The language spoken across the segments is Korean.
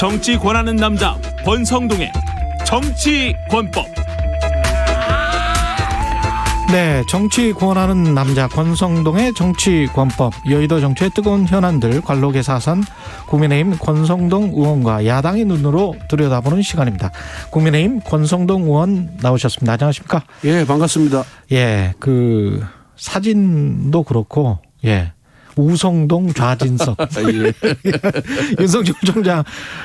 정치 권하는 남자 권성동의 정치 권법. 네, 정치 권하는 남자 권성동의 정치 권법. 여의도 정치의 뜨거운 현안들 관록의 사선 국민의힘 권성동 의원과 야당의 눈으로 들여다보는 시간입니다. 국민의힘 권성동 의원 나오셨습니다. 안녕하십니까? 예, 반갑습니다. 예, 그 사진도 그렇고, 예. 우성동 좌진석. 예. 윤석열 총장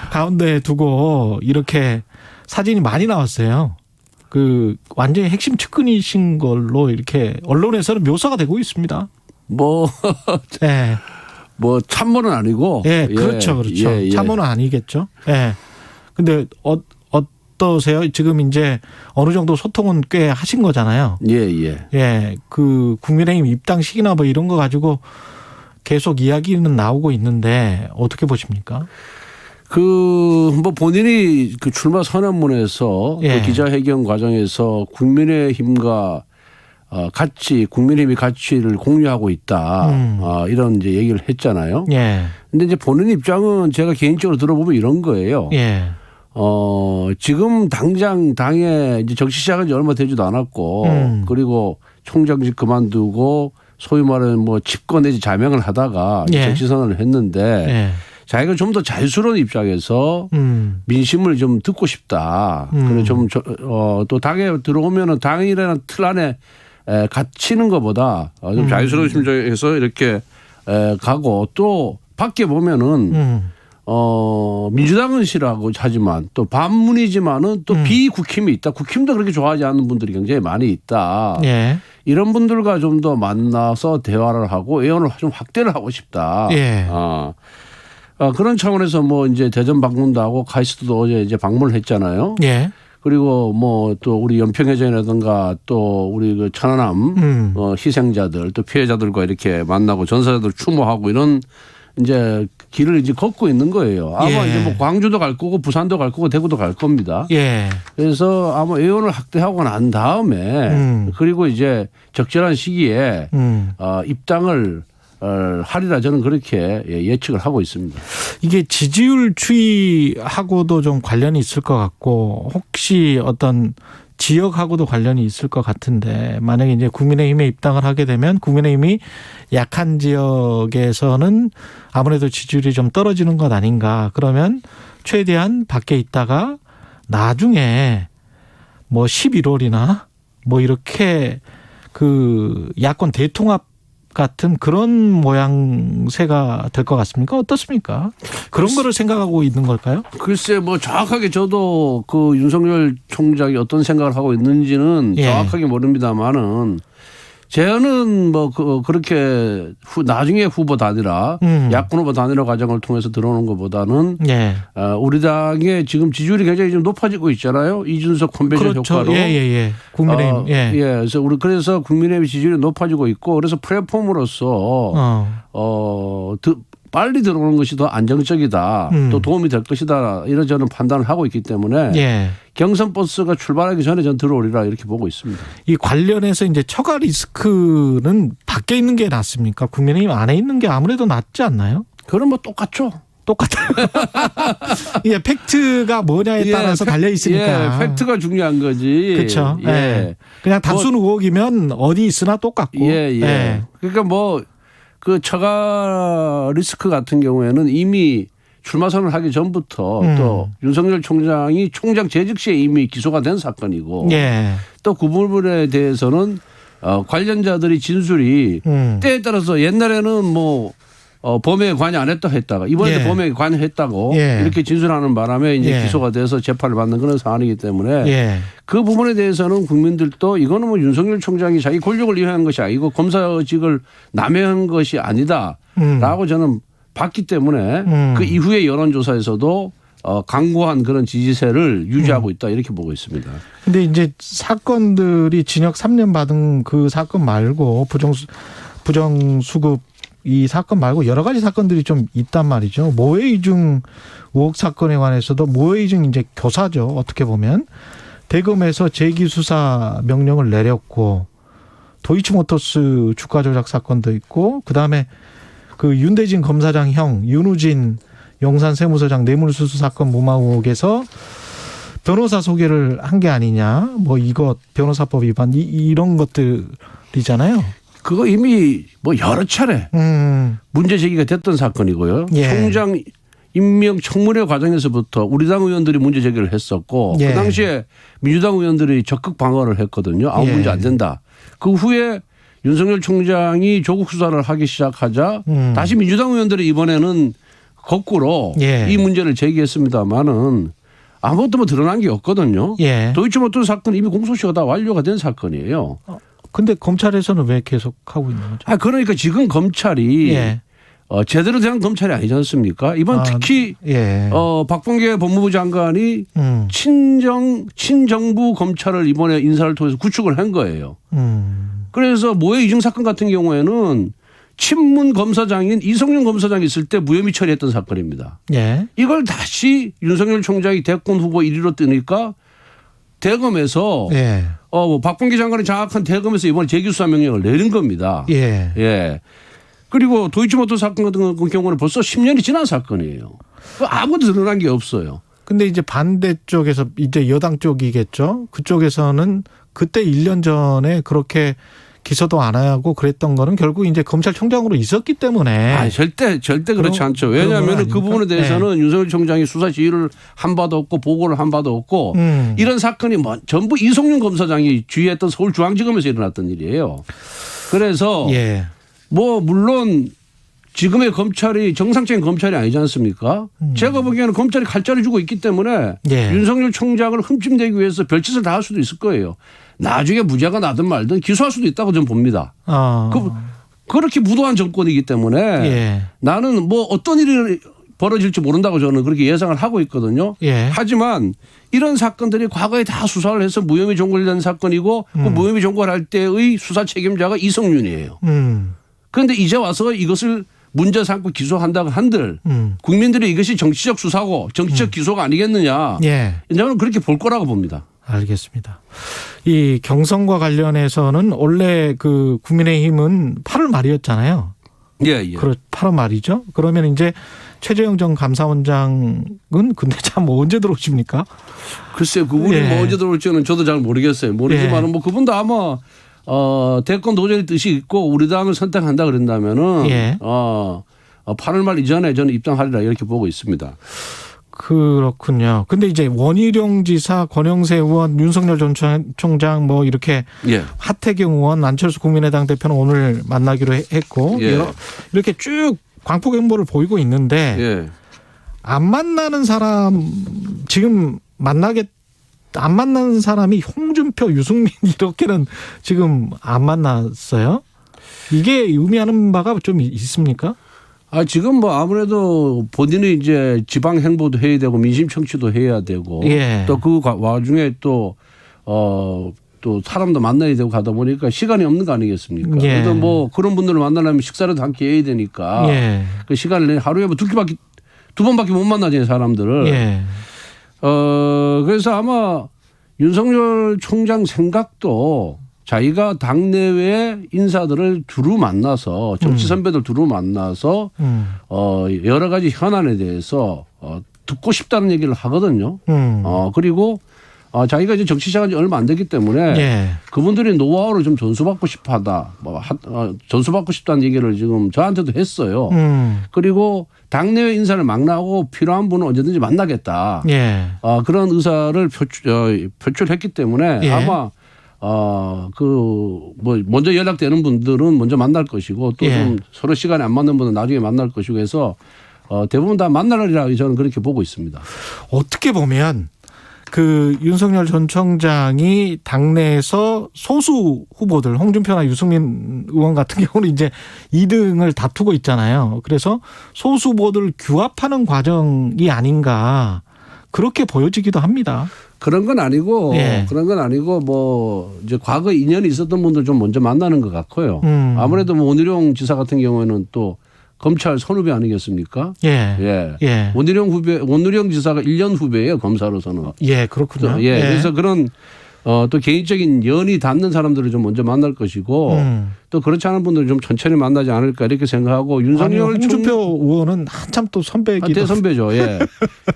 가운데 두고 이렇게 사진이 많이 나왔어요. 그 완전히 핵심 측근이신 걸로 이렇게 언론에서는 묘사가 되고 있습니다. 네. 뭐 참모는 아니고. 예, 그렇죠, 그렇죠. 예, 예. 참모는 아니겠죠. 예. 근데 어떠세요? 지금 이제 어느 정도 소통은 꽤 하신 거잖아요. 예, 예. 예, 그 국민의힘 입당식이나 뭐 이런 거 가지고 계속 이야기는 나오고 있는데 어떻게 보십니까? 뭐 본인이 그 출마 선언문에서 예. 그 기자회견 과정에서 국민의힘과 국민의힘이 가치를 공유하고 있다. 이런 이제 얘기를 했잖아요. 예. 근데 이제 본인 입장은 제가 개인적으로 들어보면 이런 거예요. 예. 지금 당장 당에 이제 정치 시작한 지 얼마 되지도 않았고 그리고 총장직 그만두고 소위 말하는 뭐 집권 내지 자명을 하다가 예. 정치 선언을 했는데 예. 자기가 좀 더 자유스러운 입장에서 민심을 좀 듣고 싶다. 그리고 또 당에 들어오면은 당이라는 틀 안에 갇히는 것보다 좀 자유스러운 심정에서 이렇게 가고 또 밖에 보면은 민주당은 싫어하고 하지만 또 반문이지만은 또 비국힘이 있다. 국힘도 그렇게 좋아하지 않는 분들이 굉장히 많이 있다. 예. 이런 분들과 좀 더 만나서 대화를 하고 의원을 좀 확대를 하고 싶다. 예. 그런 차원에서 뭐 이제 대전 방문도 하고 카이스트도 어제 이제 방문을 했잖아요. 예. 그리고 뭐 또 우리 연평해전이라든가 또 우리 그 천안함 희생자들 또 피해자들과 이렇게 만나고 전사자들 추모하고 이런 이제 길을 이제 걷고 있는 거예요. 아마 예. 이제 뭐 광주도 갈 거고 부산도 갈 거고 대구도 갈 겁니다. 예. 그래서 아마 의원을 확대하고 난 다음에 그리고 이제 적절한 시기에 입당을 하리라 저는 그렇게 예측을 하고 있습니다. 이게 지지율 추이하고도 좀 관련이 있을 것 같고 혹시 어떤 지역하고도 관련이 있을 것 같은데 만약에 이제 국민의힘에 입당을 하게 되면 국민의힘이 약한 지역에서는 아무래도 지지율이 좀 떨어지는 것 아닌가. 그러면 최대한 밖에 있다가 나중에 뭐 11월이나 뭐 이렇게 그 야권 대통합 같은 그런 모양새가 될 것 같습니까? 어떻습니까? 그런 거를 생각하고 있는 걸까요? 글쎄 뭐 정확하게 저도 그 윤석열 총장이 어떤 생각을 하고 있는지는 예. 정확하게 모릅니다만은 제안은 뭐 그렇게 나중에 후보 단일화 야권 후보 단일화 과정을 통해서 들어오는 것보다는 예. 우리 당의 지금 지지율이 굉장히 좀 높아지고 있잖아요. 이준석 컨벤션 그렇죠. 효과로. 예. 국민의힘. 예. 그래서 국민의힘 지지율이 높아지고 있고 그래서 플랫폼으로서 빨리 들어오는 것이 더 안정적이다. 또 도움이 될 것이다. 이런 저는 판단을 하고 있기 때문에 예. 경선 버스가 출발하기 전에 전 들어오리라 이렇게 보고 있습니다. 이 관련해서 이제 처가 리스크는 밖에 있는 게 낫습니까? 국민의힘 안에 있는 게 아무래도 낫지 않나요? 그럼 뭐 똑같죠. 똑같아요. 예, 팩트가 뭐냐에 따라서 달려 있으니까. 예, 팩트가 중요한 거지. 그렇죠. 예. 예. 그냥 단순 의혹이면 어디 있으나 똑같고. 예. 그러니까 뭐 그 처가 리스크 같은 경우에는 이미 출마 선언을 하기 전부터 또 윤석열 총장이 총장 재직 시에 이미 기소가 된 사건이고 예. 또 그 부분에 대해서는 관련자들이 진술이 때에 따라서 옛날에는 뭐 범행에 관여 안 했다 했다가 이번에도 예. 범행에 관여했다고 예. 이렇게 진술하는 바람에 이제 예. 기소가 돼서 재판을 받는 그런 상황이기 때문에 예. 그 부분에 대해서는 국민들도 이거는 뭐 윤석열 총장이 자기 권력을 이용한 것이 아니고 검사직을 남용한 것이 아니다라고 저는 봤기 때문에 그 이후에 여론조사에서도 강고한 그런 지지세를 유지하고 있다 이렇게 보고 있습니다. 근데 이제 사건들이 징역 3년 받은 그 사건 말고 부정수급 이 사건 말고 여러 가지 사건들이 좀 있단 말이죠. 모해이중 의혹 사건에 관해서도 모해이중 이제 교사죠. 어떻게 보면 대검에서 재기수사 명령을 내렸고 도이치모터스 주가 조작 사건도 있고 그다음에 그 윤대진 검사장 형 윤우진 용산 세무서장 뇌물수수 사건 무마 의혹에서 변호사 소개를 한 게 아니냐, 뭐 이거 변호사법 위반 이런 것들이잖아요. 그거 이미 뭐 여러 차례 문제 제기가 됐던 사건이고요. 예. 총장 임명 청문회 과정에서부터 우리 당 의원들이 문제 제기를 했었고 예. 그 당시에 민주당 의원들이 적극 방어를 했거든요. 아무 예. 문제 안 된다. 그 후에 윤석열 총장이 조국 수사를 하기 시작하자 다시 민주당 의원들이 이번에는 거꾸로 예. 이 문제를 제기했습니다마는 아무것도 뭐 드러난 게 없거든요. 예. 도이치모터 사건 이미 공소시효가 다 완료가 된 사건이에요. 근데 검찰에서는 왜 계속 하고 있는 거죠? 그러니까 지금 검찰이 예. 제대로 된 검찰이 아니지 않습니까? 이번 특히 예. 박범계 법무부 장관이 친정부 검찰을 이번에 인사를 통해서 구축을 한 거예요. 그래서 모해 이중 사건 같은 경우에는 친문 검사장인 이성윤 검사장이 있을 때 무혐의 처리했던 사건입니다. 예. 이걸 다시 윤석열 총장이 대권 후보 1위로 뜨니까 대검에서 예. 박범계 장관이 장악한 대검에서 이번에 재기수사 명령을 내린 겁니다. 예. 예. 그리고 도이치모터 사건 같은 경우는 벌써 10년이 지난 사건이에요. 아무것도 드러난 게 없어요. 근데 이제 반대쪽에서 이제 여당 쪽이겠죠. 그쪽에서는 그때 1년 전에 그렇게 기소도 안 하고 그랬던 거는 결국 이제 검찰총장으로 있었기 때문에. 절대 그렇지 않죠. 왜냐하면 그 부분에 대해서는 네. 윤석열 총장이 수사 지휘를 한 바도 없고 보고를 한 바도 없고 이런 사건이 전부 이성윤 검사장이 지휘했던 서울중앙지검에서 일어났던 일이에요. 그래서 예. 뭐 물론 지금의 검찰이 정상적인 검찰이 아니지 않습니까? 제가 보기에는 검찰이 칼자를 주고 있기 때문에 예. 윤석열 총장을 흠집내기 위해서 별짓을 다 할 수도 있을 거예요. 나중에 무죄가 나든 말든 기소할 수도 있다고 저는 봅니다. 그렇게 무도한 정권이기 때문에 예. 나는 뭐 어떤 일이 벌어질지 모른다고 저는 그렇게 예상을 하고 있거든요. 예. 하지만 이런 사건들이 과거에 다 수사를 해서 무혐의 종결된 사건이고 그 무혐의 종결할 때의 수사 책임자가 이성윤이에요. 그런데 이제 와서 이것을 문제 삼고 기소한다고 한들 국민들이 이것이 정치적 수사고 정치적 기소가 아니겠느냐. 예. 저는 그렇게 볼 거라고 봅니다. 알겠습니다. 이 경선과 관련해서는 원래 그 국민의힘은 8월 말이었잖아요. 예. 8월 말이죠. 그러면 이제 최재형 전 감사원장은 근데 참 언제 들어오십니까? 글쎄요. 그분이 예. 뭐 언제 들어올지는 저도 잘 모르겠어요. 모르지만 예. 뭐 그분도 아마 대권 도전의 뜻이 있고 우리 당을 선택한다 그런다면은 예. 8월 말 이전에 저는 입당하리라 이렇게 보고 있습니다. 그렇군요. 근데 이제 원희룡 지사, 권영세 의원, 윤석열 전 총장 뭐 이렇게 예. 하태경 의원, 안철수 국민의당 대표는 오늘 만나기로 했고 예. 이렇게 쭉 광폭 행보를 보이고 있는데 예. 안 만나는 사람 지금 안 만나는 사람이 홍준표, 유승민 이렇게는 지금 안 만났어요. 이게 의미하는 바가 좀 있습니까? 지금 뭐 아무래도 본인이 이제 지방 행보도 해야 되고 민심 청취도 해야 되고 예. 또 그 와중에 또 사람도 만나야 되고 가다 보니까 시간이 없는 거 아니겠습니까? 예. 그래도 뭐 그런 분들을 만나려면 식사라도 함께 해야 되니까 예. 그 시간을 내 하루에 뭐 두 번밖에 못 만나잖아요, 사람들을. 예. 그래서 아마 윤석열 총장 생각도 자기가 당내외 인사들을 두루 만나서 정치 선배들 두루 만나서 여러 가지 현안에 대해서 듣고 싶다는 얘기를 하거든요. 그리고 자기가 이제 정치 시작한 지 얼마 안 됐기 때문에 예. 그분들이 노하우를 좀 전수받고 싶어하다. 전수받고 싶다는 얘기를 지금 저한테도 했어요. 그리고 당내외 인사를 망라하고 필요한 분은 언제든지 만나겠다. 예. 그런 의사를 표출했기 때문에 예. 아마 먼저 연락되는 분들은 먼저 만날 것이고 또 좀 서로 시간이 안 맞는 분은 나중에 만날 것이고 해서 대부분 다 만나리라 저는 그렇게 보고 있습니다. 어떻게 보면 그 윤석열 전 총장이 당내에서 소수 후보들 홍준표나 유승민 의원 같은 경우는 이제 2등을 다투고 있잖아요. 그래서 소수 후보들 규합하는 과정이 아닌가 그렇게 보여지기도 합니다. 그런 건 아니고 뭐 이제 과거 인연이 있었던 분들 좀 먼저 만나는 것 같고요. 아무래도 뭐 원희룡 지사 같은 경우에는 또 검찰 선후배 아니겠습니까? 예. 원희룡 지사가 1년 후배예요, 검사로서는. 예, 그렇군요. 그래서 그런 또 개인적인 연이 닿는 사람들을 좀 먼저 만날 것이고 또 그렇지 않은 분들은 좀 천천히 만나지 않을까 이렇게 생각하고 윤석열 홍준표 의원은 한참 또 선배이기도 대선배죠. 예.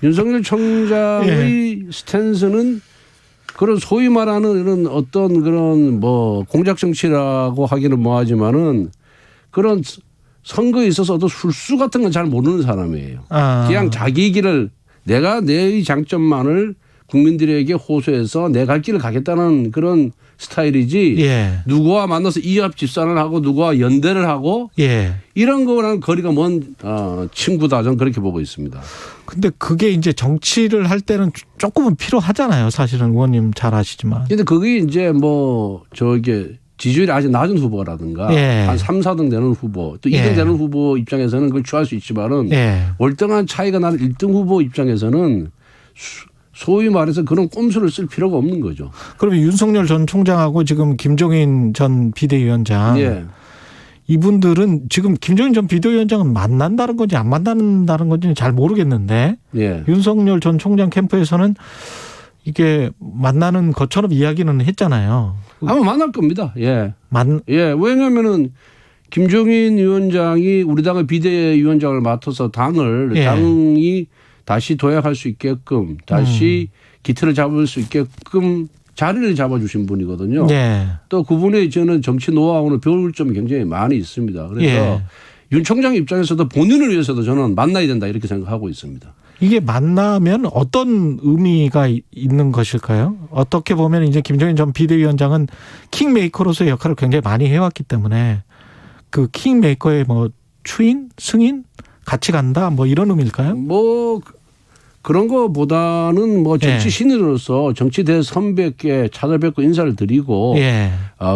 윤석열 총장의 예. 스탠스는 그런 소위 말하는 이런 어떤 그런 뭐 공작 정치라고 하기는 뭐하지만은 그런 선거에 있어서 어떤 술수 같은 건 잘 모르는 사람이에요. 그냥 자기 길을 내가 내 장점만을 국민들에게 호소해서 내 갈 길을 가겠다는 그런 스타일이지 예. 누구와 만나서 이합 집산을 하고 누구와 연대를 하고 예. 이런 거랑 거리가 먼 친구다 저는 그렇게 보고 있습니다. 근데 그게 이제 정치를 할 때는 조금은 필요하잖아요. 사실은 의원님 잘 아시지만. 근데 그게 이제 뭐 저게 지지율이 아주 낮은 후보라든가 예. 한 3, 4등 되는 후보 또 2등 예. 되는 후보 입장에서는 그걸 취할 수 있지만은 예. 월등한 차이가 나는 1등 후보 입장에서는 소위 말해서 그런 꼼수를 쓸 필요가 없는 거죠. 그러면 윤석열 전 총장하고 지금 김종인 전 비대위원장 예. 이분들은 지금 김종인 전 비대위원장은 만난다는 건지 안 만난다는 건지는 잘 모르겠는데 예. 윤석열 전 총장 캠프에서는 이게 만나는 것처럼 이야기는 했잖아요. 아마 만날 겁니다. 예. 예. 왜냐면은 김종인 위원장이 우리 당의 비대위원장을 맡아서 당이 다시 도약할 수 있게끔 다시 기틀을 잡을 수 있게끔 자리를 잡아주신 분이거든요. 예. 또 그분의 저는 정치 노하우는 배울 점이 굉장히 많이 있습니다. 그래서 윤 총장 입장에서도 본인을 위해서도 저는 만나야 된다 이렇게 생각하고 있습니다. 이게 만나면 어떤 의미가 있는 것일까요? 어떻게 보면 이제 김종인 전 비대위원장은 킹메이커로서의 역할을 굉장히 많이 해왔기 때문에 그 킹메이커의 뭐 추인, 승인, 같이 간다 뭐 이런 의미일까요? 뭐 그런 거보다는 뭐 정치 신인으로서 정치 대선배께 찾아뵙고 인사를 드리고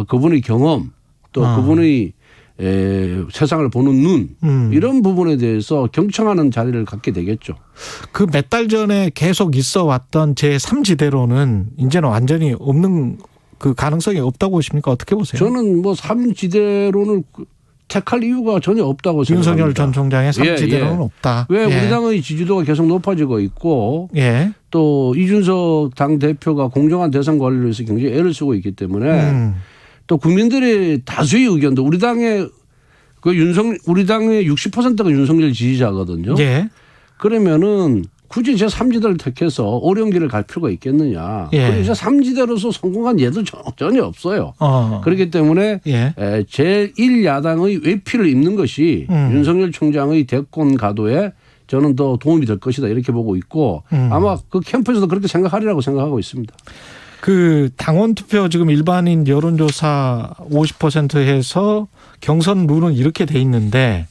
그분의 경험 또 그분의 세상을 보는 눈 이런 부분에 대해서 경청하는 자리를 갖게 되겠죠. 그 몇 달 전에 계속 있어 왔던 제3지대로는 이제는 완전히 없는 그 가능성이 없다고 보십니까? 어떻게 보세요? 저는 뭐 3지대로는 택할 이유가 전혀 없다고 생각합니다. 윤석열 전 총장의 3지대로는 없다. 왜 우리 당의 지지도가 계속 높아지고 있고 또 이준석 당대표가 공정한 대선 관리를 위해서 굉장히 애를 쓰고 있기 때문에 또 국민들의 다수의 의견도 우리 당의 우리 당의 60%가 윤석열 지지자거든요. 그러면은 굳이 제 3지대를 택해서 어려운 길을 갈 필요가 있겠느냐. 그리고 제 3지대로서 성공한 예도 전혀 없어요. 그렇기 때문에 제1야당의 외피를 입는 것이 윤석열 총장의 대권 가도에 저는 더 도움이 될 것이다 이렇게 보고 있고 아마 그 캠프에서도 그렇게 생각하리라고 생각하고 있습니다. 그 당원 투표 지금 일반인 여론조사 50% 해서 경선 룰은 이렇게 돼 있는데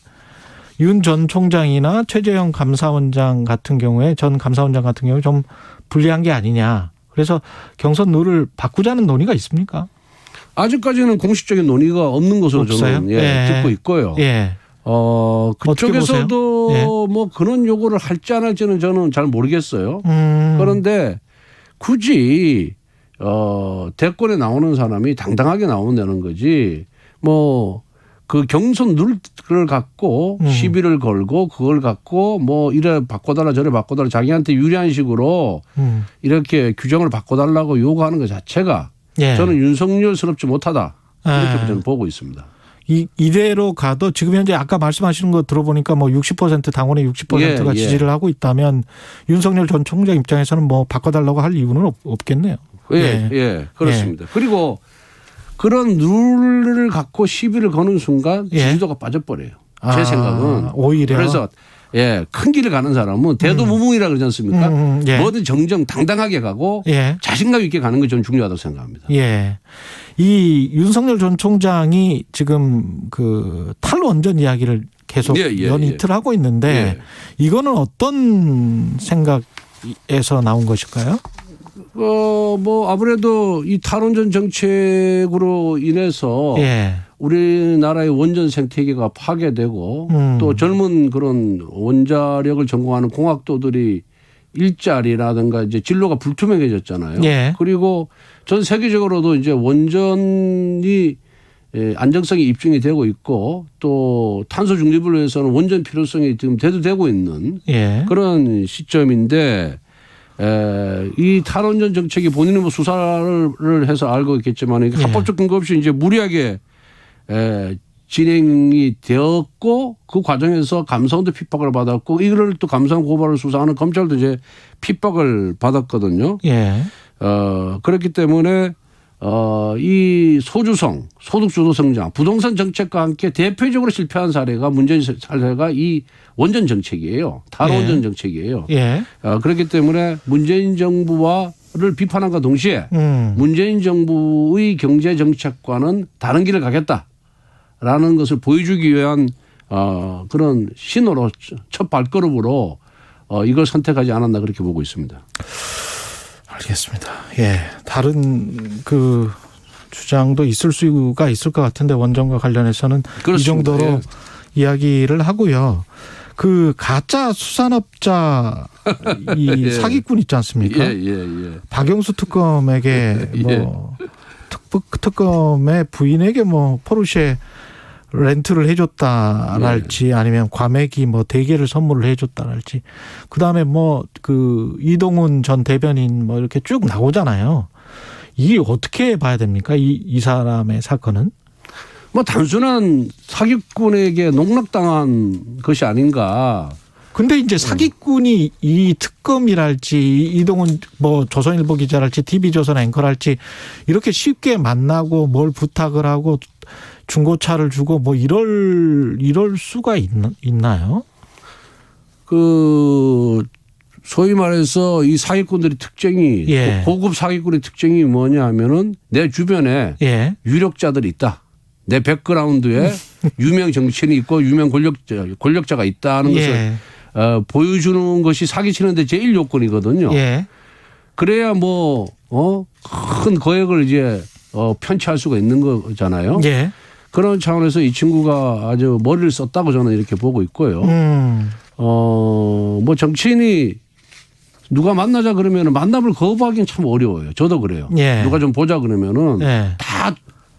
윤 전 총장이나 최재형 감사원장 같은 경우에 전 감사원장 같은 경우에 좀 불리한 게 아니냐. 그래서 경선 룰을 바꾸자는 논의가 있습니까? 아직까지는 공식적인 논의가 없는 것으로 없어요? 저는 듣고 있고요. 그쪽에서도 뭐 그런 요구를 할지 안 할지는 저는 잘 모르겠어요. 그런데 굳이 대권에 나오는 사람이 당당하게 나오는 거지 뭐 그 경선 룰을 갖고 시비를 걸고 그걸 갖고 뭐 이래 바꿔달라 저래 바꿔달라 자기한테 유리한 식으로 이렇게 규정을 바꿔달라고 요구하는 것 자체가 저는 윤석열스럽지 못하다 이렇게 저는 보고 있습니다. 이대로 가도 지금 현재 아까 말씀하시는 거 들어보니까 뭐 60% 당원의 60%가 지지를 하고 있다면 윤석열 전 총장 입장에서는 뭐 바꿔달라고 할 이유는 없겠네요. 그렇습니다. 그리고 그런 룰을 갖고 시비를 거는 순간 지지도가 빠져버려요. 제 생각은. 오히려. 그래서 큰 길을 가는 사람은 대도무뭉이라 그러지 않습니까? 뭐든 정정 당당하게 가고 자신감 있게 가는 게 좀 중요하다고 생각합니다. 이 윤석열 전 총장이 지금 그 탈원전 이야기를 계속 연이틀 하고 있는데 이거는 어떤 생각에서 나온 것일까요? 뭐 아무래도 이 탈원전 정책으로 인해서 우리나라의 원전 생태계가 파괴되고 또 젊은 그런 원자력을 전공하는 공학도들이 일자리라든가 이제 진로가 불투명해졌잖아요. 그리고 전 세계적으로도 이제 원전이 안정성이 입증이 되고 있고 또 탄소 중립을 위해서는 원전 필요성이 지금 대두되고 있는 그런 시점인데 이 탈원전 정책이 본인은 뭐 수사를 해서 알고 있겠지만 예. 합법적 근거 없이 이제 무리하게 진행이 되었고 그 과정에서 감사원도 핍박을 받았고 이거를 또 감사원 고발을 수사하는 검찰도 이제 핍박을 받았거든요. 예. 그렇기 때문에 이 소주성, 소득주도 성장, 부동산 정책과 함께 대표적으로 실패한 사례가 문재인 사례가 이 원전 정책이에요. 탈원전 예. 정책이에요. 예. 그렇기 때문에 문재인 정부와를 비판함과 동시에 문재인 정부의 경제 정책과는 다른 길을 가겠다라는 것을 보여주기 위한 그런 신호로 첫 발걸음으로 이걸 선택하지 않았나 그렇게 보고 있습니다. 알겠습니다. 예. 다른 그 주장도 있을 수가 있을 것 같은데 원전과 관련해서는 그렇습니다. 이 정도로 예. 이야기를 하고요. 그 가짜 수산업자 이 예. 사기꾼 있지 않습니까? 예. 박영수 특검에게 뭐 특검의 부인에게 뭐 포르쉐 렌트를 해줬다랄지 아니면 과메기 뭐 대게를 선물을 해줬다랄지 그다음에 뭐 그 이동훈 전 대변인 뭐 이렇게 쭉 나오잖아요. 이게 어떻게 봐야 됩니까? 이 사람의 사건은? 뭐 단순한 사기꾼에게 농락당한 것이 아닌가. 근데 이제 사기꾼이 이 특검이랄지 이동훈 뭐 조선일보 기자랄지 TV조선 앵커랄지 이렇게 쉽게 만나고 뭘 부탁을 하고 중고차를 주고 뭐 이럴 수가 있나요? 그 소위 말해서 이 사기꾼들의 특징이 예. 고급 사기꾼의 특징이 뭐냐 하면은 내 주변에 예. 유력자들이 있다. 내 백그라운드에 유명 정치인이 있고 유명 권력자가 있다는 것을 예. 보여주는 것이 사기치는데 제일 요건이거든요. 예. 그래야 뭐 큰 거액을 이제 편취할 수가 있는 거잖아요. 예. 그런 차원에서 이 친구가 아주 머리를 썼다고 저는 이렇게 보고 있고요. 뭐 정치인이 누가 만나자 그러면 만남을 거부하기는 참 어려워요. 저도 그래요. 예. 누가 좀 보자 그러면은 예. 다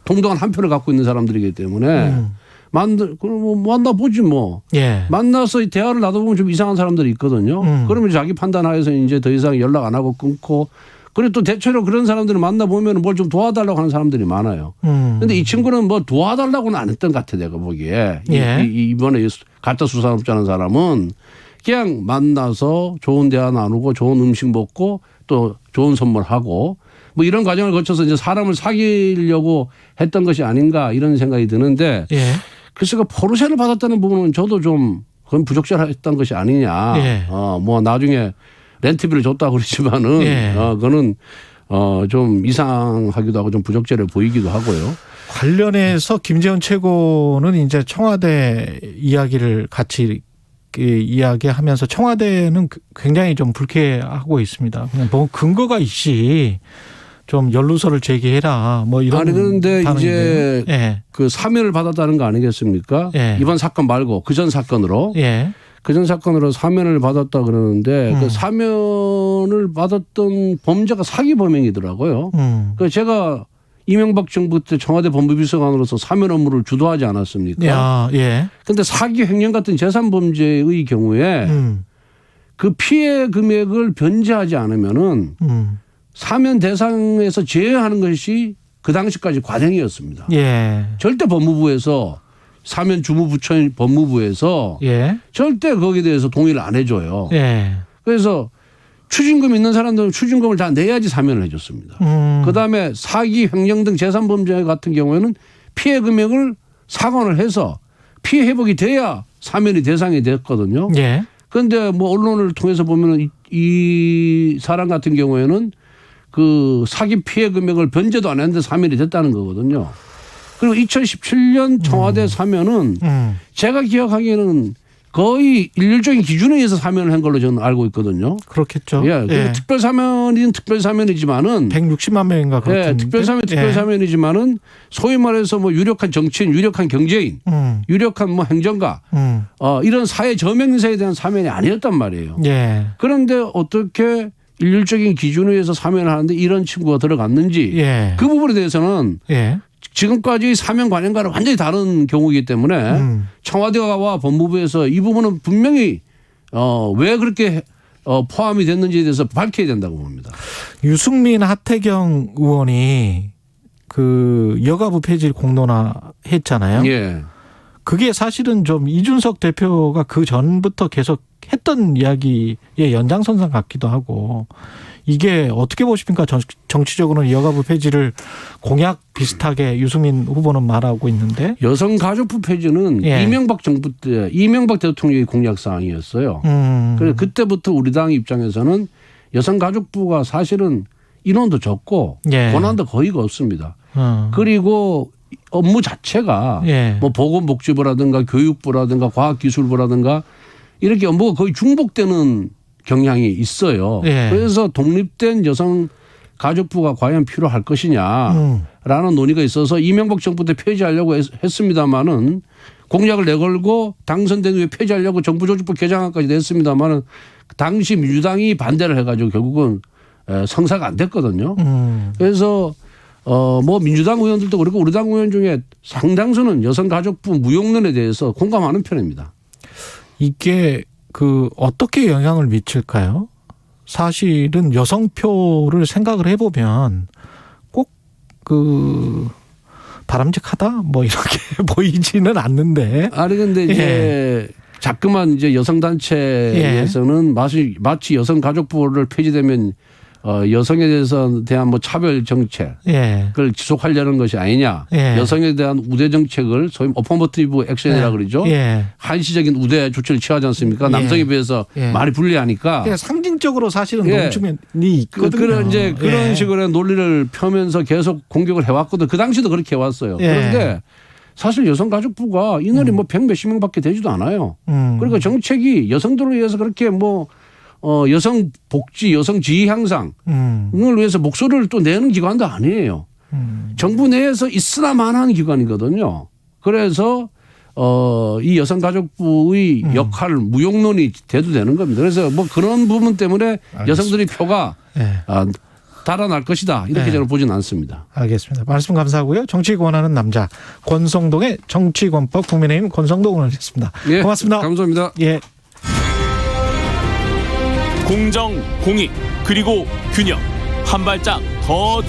동등한 한 표를 갖고 있는 사람들이기 때문에 그럼 만나보지 뭐. 예. 만나서 대화를 나눠보면 좀 이상한 사람들이 있거든요. 그러면 자기 판단하에서 이제 더 이상 연락 안 하고 끊고 그리고 또 대체로 그런 사람들을 만나보면 뭘 좀 도와달라고 하는 사람들이 많아요. 근데 이 친구는 뭐 도와달라고는 안 했던 것 같아 내가 보기에. 예. 이번에 가짜 수산업자는 사람은 그냥 만나서 좋은 대화 나누고 좋은 음식 먹고 또 좋은 선물하고 뭐 이런 과정을 거쳐서 이제 사람을 사귀려고 했던 것이 아닌가 이런 생각이 드는데 예. 글쎄가 포르쉐를 받았다는 부분은 저도 좀 그건 부적절했던 것이 아니냐. 예. 뭐 나중에 렌트비를 줬다고 그러지만은 예. 그거는 좀 이상하기도 하고 좀 부적절해 보이기도 하고요. 관련해서 김재원 최고는 이제 청와대 이야기를 같이 이야기하면서 청와대는 굉장히 좀 불쾌하고 있습니다. 그냥 뭐 근거가 있이 좀 연루서를 제기해라 뭐 이런. 아니 그런데 이제 예. 그 사면을 받았다는 거 아니겠습니까? 예. 이번 사건 말고 그전 사건으로. 예. 그전 사건으로 사면을 받았다 그러는데 그 사면을 받았던 범죄가 사기 범행이더라고요. 그 제가 이명박 정부 때 청와대 법무비서관으로서 사면 업무를 주도하지 않았습니까? 야, 예. 그런데 사기 횡령 같은 재산 범죄의 경우에 그 피해 금액을 변제하지 않으면은 사면 대상에서 제외하는 것이 그 당시까지 관행이었습니다. 예. 절대 법무부에서 사면 주무부처인 법무부에서 예. 절대 거기에 대해서 동의를 안 해줘요. 예. 그래서 추징금 있는 사람들은 추징금을 다 내야지 사면을 해줬습니다. 그다음에 사기, 횡령 등 재산범죄 같은 경우에는 피해 금액을 상환을 해서 피해 회복이 돼야 사면이 대상이 됐거든요. 예. 그런데 뭐 언론을 통해서 보면 이 사람 같은 경우에는 그 사기 피해 금액을 변제도 안 했는데 사면이 됐다는 거거든요. 그리고 2017년 청와대 사면은 제가 기억하기에는 거의 일률적인 기준에 의해서 사면을 한 걸로 저는 알고 있거든요. 그렇겠죠. 예. 예. 특별 사면이든 특별 사면이지만은 160만 명인가 그렇던데. 예, 특별 사면 특별 사면이지만은 소위 말해서 뭐 유력한 정치인, 유력한 경제인, 유력한 뭐 행정가 이런 사회 저명 인사에 대한 사면이 아니었단 말이에요. 예. 그런데 어떻게 일률적인 기준에 의해서 사면을 하는데 이런 친구가 들어갔는지 예. 그 부분에 대해서는 예. 지금까지 사면 관행과는 완전히 다른 경우이기 때문에 청와대와 법무부에서 이 부분은 분명히 왜 그렇게 포함이 됐는지에 대해서 밝혀야 된다고 봅니다. 유승민, 하태경 의원이 그 여가부 폐지를 공론화했잖아요. 예. 그게 사실은 좀 이준석 대표가 그 전부터 계속 했던 이야기의 연장선상 같기도 하고 이게 어떻게 보십니까? 정치적으로는 여가부 폐지를 공약 비슷하게 유승민 후보는 말하고 있는데 여성가족부 폐지는 예. 이명박 정부 때 이명박 대통령의 공약 사항이었어요. 그래서 그때부터 우리 당 입장에서는 여성가족부가 사실은 인원도 적고 예. 권한도 거의가 없습니다. 그리고 업무 자체가 예. 뭐 보건복지부라든가 교육부라든가 과학기술부라든가 이렇게 업무가 거의 중복되는 경향이 있어요. 예. 그래서 독립된 여성가족부가 과연 필요할 것이냐라는 논의가 있어서 이명박 정부 때 폐지하려고 했습니다마는 공약을 내걸고 당선된 후에 폐지하려고 정부조직부 개정안까지 냈습니다마는 당시 민주당이 반대를 해가지고 결국은 성사가 안 됐거든요. 그래서 뭐 민주당 의원들도 그렇고 우리 당 의원 중에 상당수는 여성가족부 무용론에 대해서 공감하는 편입니다. 이게 그 어떻게 영향을 미칠까요? 사실은 여성표를 생각을 해보면 꼭 그 바람직하다 뭐 이렇게 보이지는 않는데. 아니 근데 이제 자꾸만 이제 여성단체에서는 마치 여성가족부를 폐지되면 여성에 대한 뭐 차별 정책을 지속하려는 것이 아니냐. 여성에 대한 우대 정책을 소위 어퍼머티브 액션이라고 그러죠. 한시적인 우대 조치를 취하지 않습니까? 남성에 비해서 많이 불리하니까. 상징적으로 사실은 농축면이 있거든요. 이제 그런 식으로 논리를 펴면서 계속 공격을 해왔거든. 그 당시도 그렇게 해왔어요. 그런데 사실 여성가족부가 인원이 뭐 100몇십 명밖에 되지도 않아요. 그리고 정책이 여성들을 위해서 그렇게 뭐 여성 복지, 여성 지위 향상을 위해서 목소리를 또 내는 기관도 아니에요. 정부 내에서 있으나마나한 기관이거든요. 그래서 이 여성가족부의 역할 무용론이 돼도 되는 겁니다. 그래서 뭐 그런 부분 때문에 여성들의 표가 달아날 것이다. 이렇게 저는 보지는 않습니다. 알겠습니다. 말씀 감사하고요. 정치 권하는 남자 권성동의 정치권법 국민의힘 권성동 의원이었습니다. 예, 고맙습니다. 감사합니다. 예. 공정, 공익, 그리고 균형. 한 발짝 더